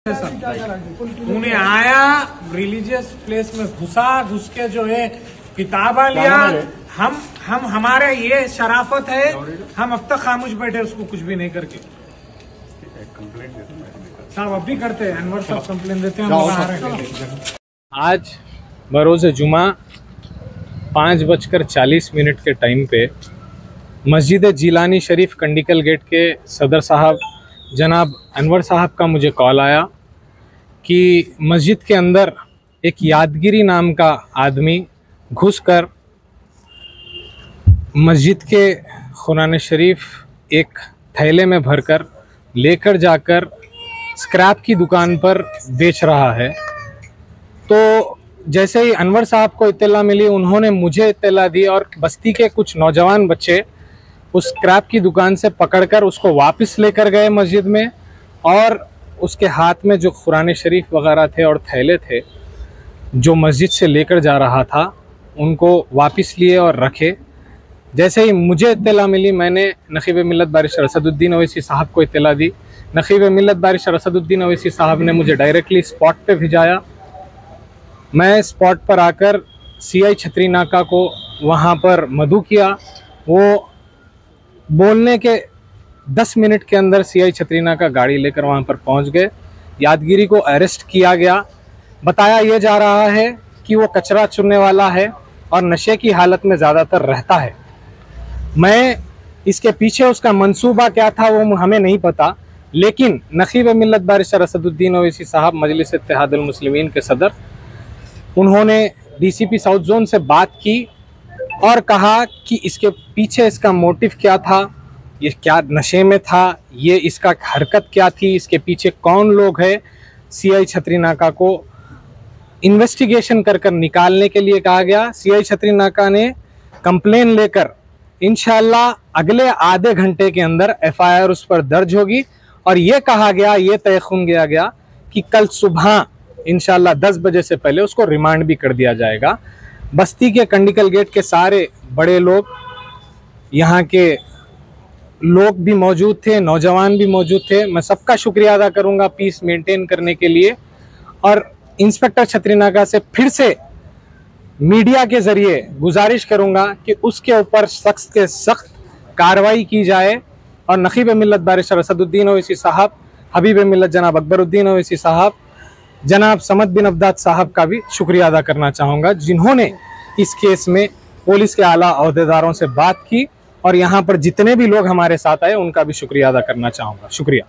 उन्हें आया religious place में घुस के जो है किताबा लिया। हम हमारे ये शराफत है, हम अब तक खामोश बैठे उसको कुछ भी नहीं करके। साहब अब भी करते हैं, अनवर साहब कंप्लेन देते हैं। आज बरोज़ जुमा 5:40 के टाइम पे मस्जिद जिलानी शरीफ कंडिकल गेट के सदर साहब जनाब अनवर साहब का मुझे कॉल आया कि मस्जिद के अंदर एक यादगिरी नाम का आदमी घुसकर मस्जिद के कुरान शरीफ एक थैले में भरकर लेकर जाकर स्क्रैप की दुकान पर बेच रहा है। तो जैसे ही अनवर साहब को इत्तला मिली, उन्होंने मुझे इत्तला दी और बस्ती के कुछ नौजवान बच्चे उस स्क्रैप की दुकान से पकड़कर उसको वापस लेकर गए मस्जिद में, और उसके हाथ में जो कुरान शरीफ वगैरह थे और थैले थे जो मस्जिद से लेकर जा रहा था, उनको वापस लिए और रखे। जैसे ही मुझे इत्तला मिली, मैंने नक़ीब मिल्लत बारिश असदुद्दीन अवैसी साहब को इत्तला दी। नक़ीब मिल्लत बारिश असदुद्दीन अवैसी साहब ने मुझे डायरेक्टली स्पॉट पे भिजाया। मैं स्पॉट पर आकर CI छतरी नाका को वहाँ पर मदऊ किया। वो बोलने के 10 मिनट के अंदर CI छतरी नाका गाड़ी लेकर वहाँ पर पहुँच गए। यादगिरी को अरेस्ट किया गया। बताया यह जा रहा है कि वो कचरा चुनने वाला है और नशे की हालत में ज़्यादातर रहता है। मैं इसके पीछे उसका मंसूबा क्या था वो हमें नहीं पता, लेकिन नक़ीब मिल्लत बारिश असदुद्दीन अवैसी साहब मजलिस इत्तेहादुल मुस्लिमीन के सदर, उन्होंने DCP साउथ जोन से बात की और कहा कि इसके पीछे इसका मोटिव क्या था, ये क्या नशे में था, ये इसका हरकत क्या थी, इसके पीछे कौन लोग हैं। CI छतरी नाका को इन्वेस्टिगेशन कर निकालने के लिए कहा गया। CI छतरी नाका ने कंप्लेन लेकर इंशाल्लाह अगले आधे घंटे के अंदर FIR उस पर दर्ज होगी, और ये कहा गया, ये तय खून किया गया कि कल सुबह इंशाल्लाह 10 बजे से पहले उसको रिमांड भी कर दिया जाएगा। बस्ती के कंडिकल गेट के सारे बड़े लोग, यहाँ के लोग भी मौजूद थे, नौजवान भी मौजूद थे। मैं सबका शुक्रिया अदा करूँगा पीस मेंटेन करने के लिए, और इंस्पेक्टर छतरी नाका से फिर से मीडिया के ज़रिए गुजारिश करूँगा कि उसके ऊपर सख्त से सख्त कार्रवाई की जाए। और नक़ीब मिल्लत बारिश असदुद्दीन अवैसी साहब, हबीब मिल्लत जनाब अकबरुद्दीन अवैसी साहब, जनाब समद बिन अब्दाद साहब का भी शुक्रिया अदा करना चाहूँगा, जिन्होंने इस केस में पुलिस के आला अहदेदारों से बात की, और यहाँ पर जितने भी लोग हमारे साथ आए उनका भी शुक्रिया अदा करना चाहूँगा। शुक्रिया।